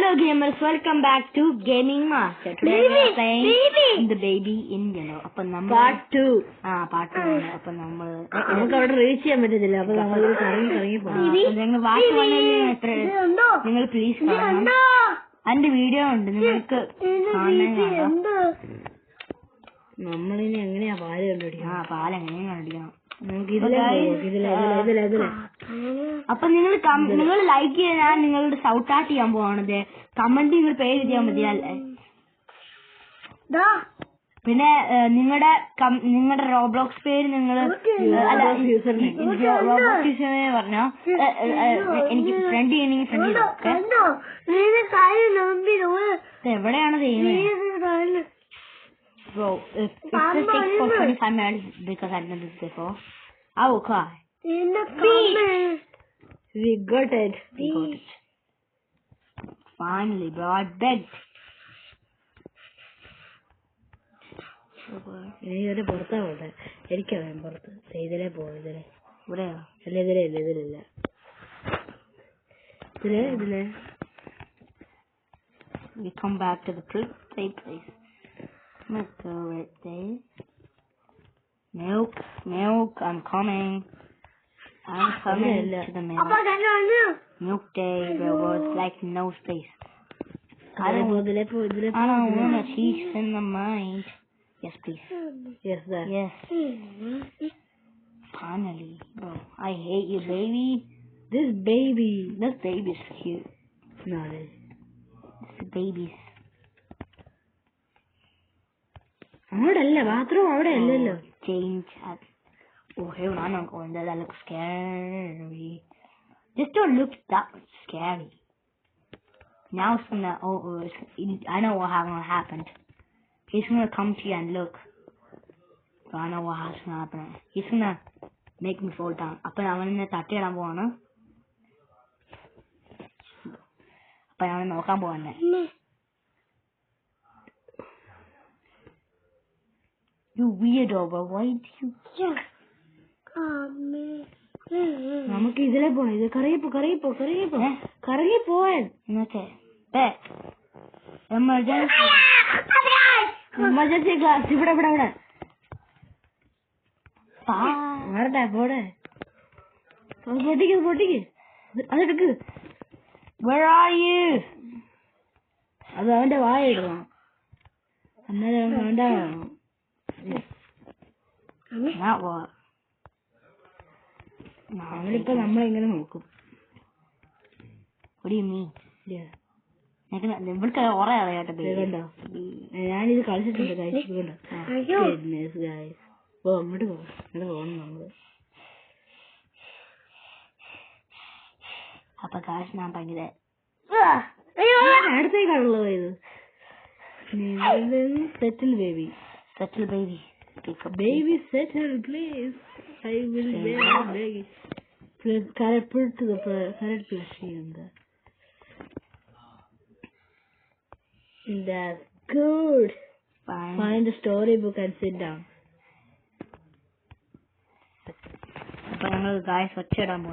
Hello gamers, welcome back to Gaming Master. Today we are playing The Baby in Yellow. Part 2. Part 2. അപ്പോൾ നമുക്ക് അവിടെ reach ചെയ്യാൻ പറ്റത്തില്ല. അപ്പോൾ നമ്മൾ കറങ്ങി നിങ്ങൾ പ്ലീസ് കാണണം. അതിന്റെ വീഡിയോ ഉണ്ട്, നിങ്ങൾക്ക് നമ്മളിനി എങ്ങനെയാ പാല് കണ്ടുപിടിക്കണം? പാൽ എങ്ങനെയാ കണ്ടുപിടിക്കണം? അപ്പൊ നിങ്ങൾ ലൈക്ക് ചെയ്യാൻ നിങ്ങളുടെ സൗട്ട് ആർട്ട് ചെയ്യാൻ പോവാണത്. കമന്റ് നിങ്ങൾ പേര് ചെയ്യാൻ മതിയല്ലേ. പിന്നെ നിങ്ങളുടെ റോബ്ലോക്സ് പേര് നിങ്ങൾ റോബ്ലോക്സ് യൂസർ പറഞ്ഞോ. എനിക്ക് ഫ്രണ്ട് ചെയ്യണമെങ്കിൽ ഫ്രണ്ട് ചെയ്തോ. എവിടെയാണ് ചെയ്യുന്നത്? Bro, if this takes for 25 minutes because I've done this before, I will cry. In the comments. We got it. Finally, bro, I begged. ഇതിലെ പുറത്താ പോട്ടെ. എനിക്കറിയാം പുറത്ത്. ഇതിലെ ഇതിലെ ഇവിടെയോ? അല്ല ഇതിലില്ല. ഇതിലെ We come back to the play place. Let's go right there. Milk, I'm coming to the milk. Milk day, there was like no space. I don't want a cheese in the mind. Yes, please. Yes, sir. Yes. Finally, bro. I hate you, baby. This baby is cute. No, this baby's. അവിടെയല്ല, bathroom അവിടെ അല്ലല്ലോ. Change. Oh, hey, I'm not going there. That looks scary. Just don't look that scary. Now it's gonna. I know what's gonna happen. He's gonna come to you and look. So I know what's gonna happen. He's gonna make me fall down. അപ്പൊ അവനെ തട്ടിയിടാൻ പോവാണ്. അപ്പൊ അവനെ നോക്കാൻ പോവാണ്. You weirdo, bro. Why do you? നമുക്ക് ഇതിലെ പോണം. ഇത് കറങ്ങി പോവാൻ. എന്നൊക്കെ എമർജൻസി ക്ലാസ് ഇവിടെ വരട്ടെ പോടെ. പൊട്ടിക്ക് അതെടുക്ക്. Where are you? അത് അവന്റെ വായ ഇടണം. അന്നേരം വേണ്ട. അവനിപ്പോ നമ്മളിങ്ങനെ നോക്കും. ഇവിടുത്തെ കുറെ അറിയാട്ടെ. ഞാനിത് കളിച്ചിട്ടുണ്ട്. അങ്ങോട്ട് പോകണം നമ്മള്. അപ്പൊ കാശ് ഞാൻ ഭയങ്കര അടുത്തേക്കാണുള്ളത്. ഇത് സെറ്റിൽ baby. Baby, settle, please. I will beg. Put to the correct position. That's good. Fine. Find the storybook and sit down. But another guy, what's it on?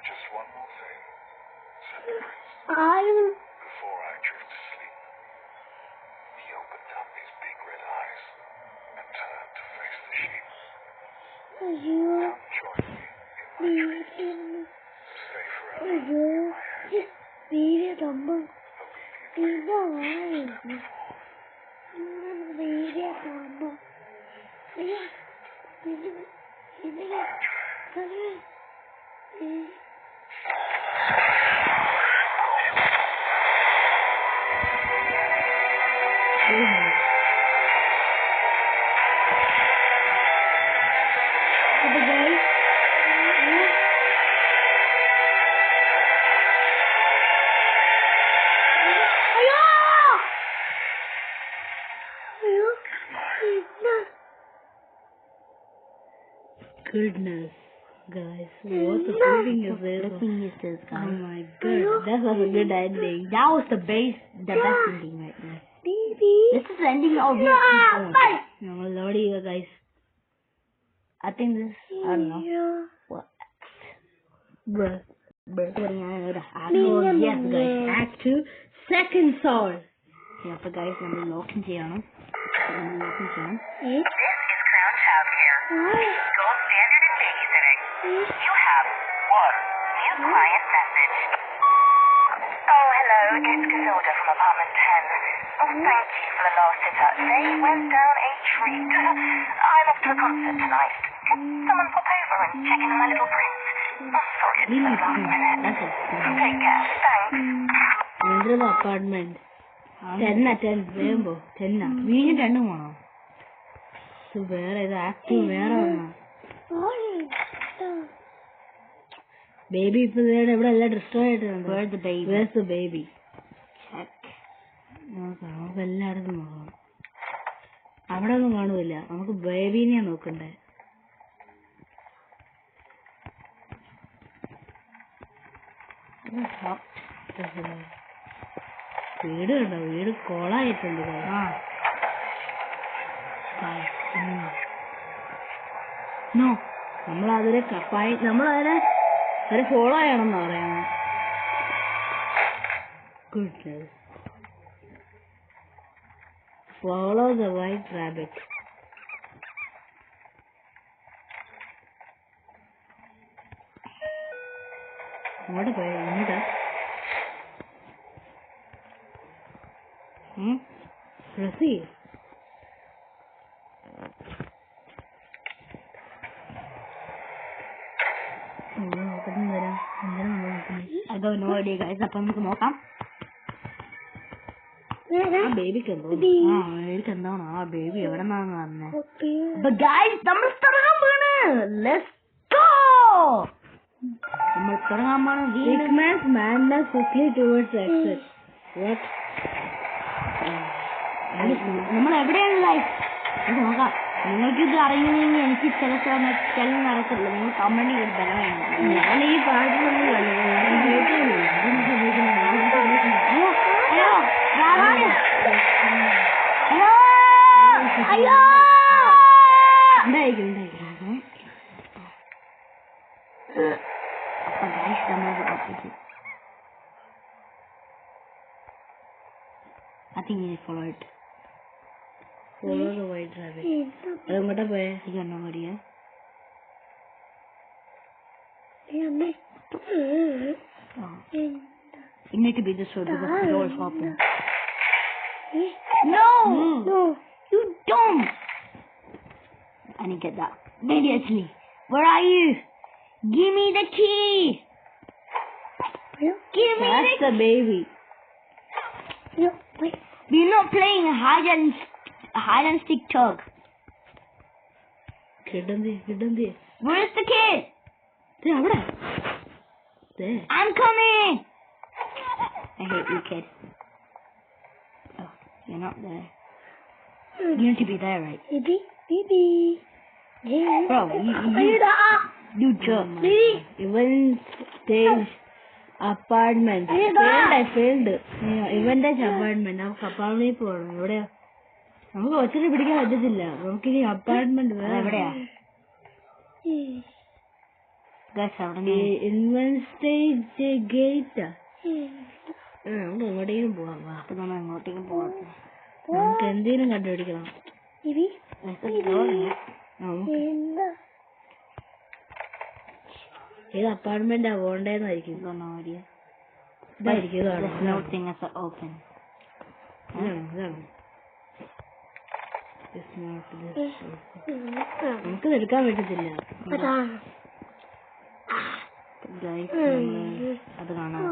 Just one more thing, said the prince. Before I drift to sleep, he opened up his big red eyes and turned to face the sheep. Come join me in my dreams. Stay forever in my hands. Obedient. Step forth. What the flipping is this? Oh my god, that was a good ending. That was the best ending right there. Baby. This is the ending of your phone. No, Lord, you guys. I think this, I don't know. What? Bruh. Yes, guys. Act 2, second soul. Yeah, so guys, I'm locking down. This is Crown Childcare. Gold standard in babysitting. You have one new client message. Oh, hello. It's Casilda from apartment 10. Oh, thank you for the last sit-up. They went down a treat. I'm off to a concert tonight. Can someone pop over and check in on my little prince? I'm sorry it's the last minute. Take care. Thanks. Enter the apartment. 10 വേമ്പോ 10 വീണ്ടും 10 വേണോ? വേറെ ഇത് active വേറെ വേണോ? Baby ഇപ്പൊ ഇവിടെ എല്ലാം destroy ആയിട്ടുണ്ട്. Where's the baby? നമുക്ക് എല്ലായിടത്തും നോക്കാം. അവിടെ ഒന്നും കാണൂല. നമുക്ക് ബേബീനെയാ നോക്കണ്ടേ. വീട് കണ്ടോ? വീട് കോളായിട്ടുണ്ട്. നമ്മളതിനെ കപ്പായി നമ്മളതിനെ ഫോളോ ചെയ്യണമെന്നാ പറയുന്നത്. Good. Follow the white rabbit. അങ്ങോട്ട് പോയ ഇങ്ങോട്ടാ. പ്രസി അതോ നോ ഐഡിയ ഗൈസ്. അപ്പൊ നമുക്ക് നോക്കാം. ബേബിക്ക് എന്താണോ ആ ബേബി എവിടെ നിന്നാണ് കാണുന്നത്? അപ്പൊ ഗൈസ് നമ്മൾ തുടങ്ങാൻ പോണ്. Let's go. നമ്മൾ തുടങ്ങാൻ പോണ്. നമ്മൾ എവിടെയാണ് ലൈഫ് നോക്കാം. നിങ്ങൾക്ക് ഇത് അറിയുമെങ്കിൽ എനിക്ക് ചില സമയത്ത് നടക്കില്ല. നിങ്ങൾ കമന്റ് ചെയ്ത് തരാൻ. ഞാൻ ഈ പാട്ടിലൊന്നും I think you follow it. Follow the white rabbit. What up, you got no idea. You need to be this way because the door is open. No! You don't! I didn't get that. Immediately. Where are you? Give me the key! Give me That's the baby. We're not playing hide and stick tug. Where's the kid? There. I'm coming. I hate you, kid. Oh, you're not there. You need to be there, right? Baby. Bro, you jerk. Even stage. Apartment. I failed. Even that apartment. നമുക്ക് അപ്പാർട്ട്മെന്റിൽ പോകണം. എവിടെയാ? നമുക്ക് ഒത്തിരി പിടിക്കാൻ പറ്റത്തില്ല. നമുക്ക് ഇനി apartment എവിടെയാ? ഇൻവെസ്റ്റേജ് ഗേറ്റ്. നമുക്ക് എങ്ങോട്ടേക്കും പോവാം. അപ്പൊ നമ്മൾ എങ്ങോട്ടേക്കും പോവാം. നമുക്ക് എന്തെങ്കിലും കണ്ടുപിടിക്കണം. ഏത് അപ്പാർട്ട്മെന്റാ പോകണ്ടേന്നായിരിക്കും. ഇതായിരിക്കും. നമുക്കിത് എടുക്കാൻ പറ്റത്തില്ല. അത് കാണാം.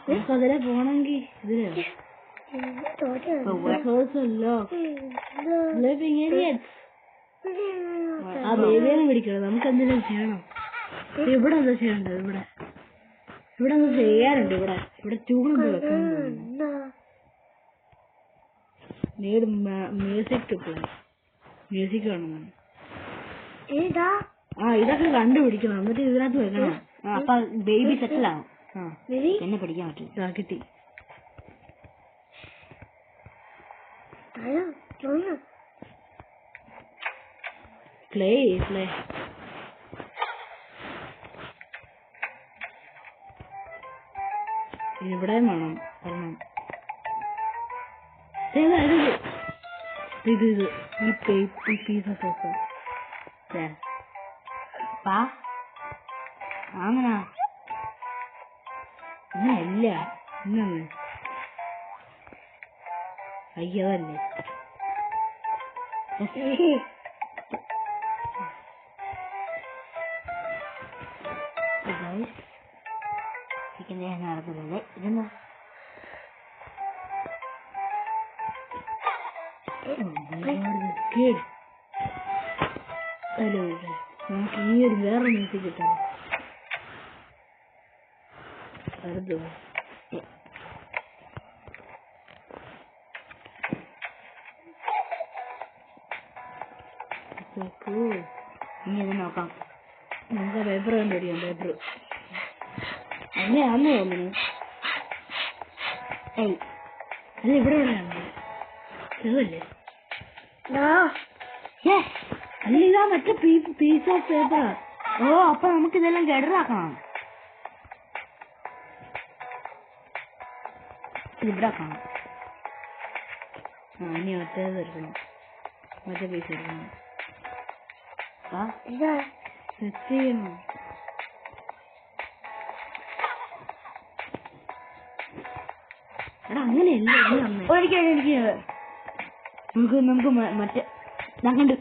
നമുക്ക് അതിലെ പോണെങ്കി ഇതിലോ ആ ബേബിയെ പിടിക്കണം. നമുക്ക് എന്തെങ്കിലും ചെയ്യണം. ഇവിടെ എന്താ ചെയ്യണ്ടത്? ഇവിടെ എന്താ ചെയ്യാറുണ്ട്? ഇവിടെ ചൂടുണ്ട് വെക്കുന്നുണ്ട്. Music to play. മ്യൂസിക് വേണം. ഇതൊക്കെ കണ്ടുപിടിക്കണം എന്നിട്ട് ഇതിനകത്ത് വെക്കണം. അപ്പൊ ബേബി സെറ്റിലാണ്. എന്നെ പഠിക്കാൻ പറ്റും. കിട്ടി. പ്ലേ ഇവിടെ വേണം ഒരെണ്ണം. ഇത് ഈ പീസ് ഓഫ് അങ്ങനെ ഇല്ല ഇന്നൊന്ന് അയ്യതല്ലേ നടക്കുന്നത്. ഇതെന്താ നമുക്ക് ഈ ഒരു വേറെ മ്യൂസിക് കിട്ടാം. ഇനി ഇത് നോക്കാം. നമുക്ക് പേപ്പർ കണ്ടുപിടിക്കാം. പേപ്പർ അന്ന് തോന്നുന്നു. അല്ല ഇവിടെ എവിടെയാണ് ചെറുതല്ലേ? അല്ല ഇതാ മറ്റേ പീസ് ഓഫ് പേപ്പറാ. അപ്പൊ നമുക്ക് ഇതെല്ലാം ഗഡറാക്കണം. ഇവിടെ ആക്കണം. ഇനി മറ്റേത് എടുക്കണം. മറ്റേ പീസ് എടുക്കണം. സെറ്റ് ചെയ്യണം. എടാ അങ്ങനെയല്ല. നമുക്ക് മറ്റേ കണ്ട്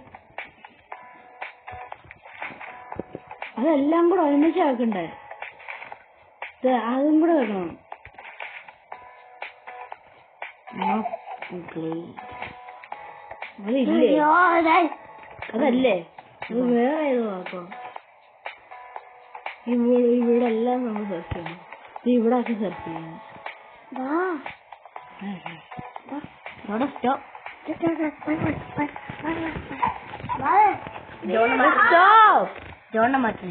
അതെല്ലാം കൂടെ ഒരുമിച്ച് ആക്കണ്ടേ? അതും കൂടെ വെക്കണം. അതില്ലേ? അതല്ലേ? അത് വേറെ ഏതോ ആക്കോ. ഇവിടെ എല്ലാം നമ്മൾ സെർച്ച് ചെയ്യണം. ഇവിടെ ഒക്കെ സെർച്ച് ചെയ്യണം. ജോണ്ട മാറ്റി.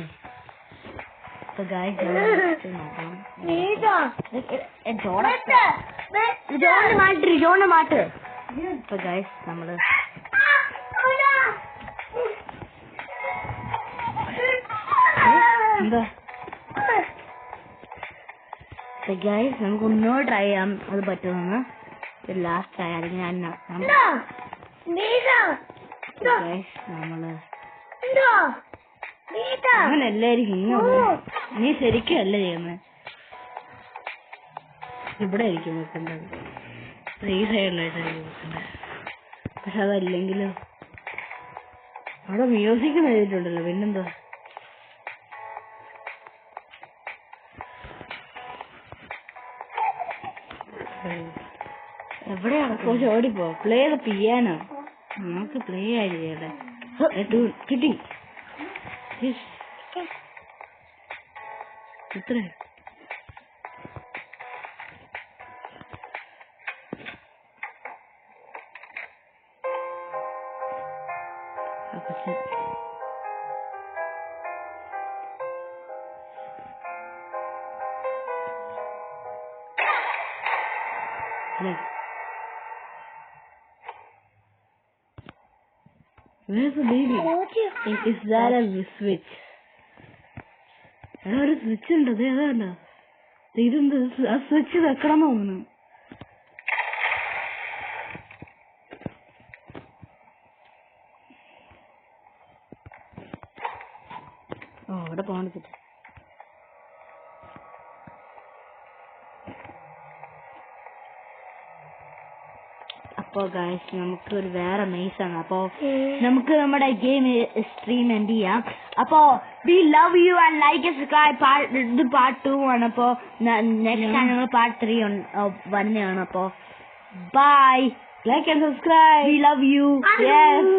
നമ്മള് എന്താ നമുക്ക് ഒന്നുകൂടെ ട്രൈ ചെയ്യാം. അത് പറ്റുമെന്ന് ലാസ്റ്റ് ആയി. അല്ലെങ്കിൽ നമ്മള് അങ്ങനെ എല്ലായിരിക്കും. നീ ശരിക്കും അല്ല ചെയ്യുന്നത്. ഇവിടെ ആയിരിക്കും വെക്കേണ്ടത്. ഈ സൈഡിലായിട്ടായിരിക്കും വെക്കേണ്ടത്. പക്ഷെ അതല്ലെങ്കിലും അവിടെ മ്യൂസിക് എഴുതിയിട്ടുണ്ടല്ലോ. പിന്നെന്താ എവിടെയാണ്? കുറച്ച് ഓടിപ്പോ. Play the piano. നമുക്ക് പ്ലേ ആയിരിക്കട്ടെ. കിട്ടി. എത്ര Where's the baby? Is that a switch? ഒരു സ്വിച്ച് ഉണ്ട്. അത് ഏതാണ്ട? ഇതെന്ത്? ആ സ്വിച്ച് വെക്കണം തോന്നുന്നു. അവിടെ പോകണ്ട. അപ്പൊ ഗൈസ് നമുക്ക് ഒരു വേറെ മെയ്സാണ്. അപ്പൊ നമുക്ക് നമ്മുടെ ഗെയിം സ്ട്രീം എൻഡ് ചെയ്യാം. അപ്പൊ V love you and like subscribe. ഇത് പാർട്ട് 2 ആണ്. അപ്പൊ നെക്സ്റ്റ് ടൈം ഞങ്ങൾ പാർട്ട് 3 വരുന്നതാണ്. അപ്പൊ bye. Like and subscribe. We love you. Yes.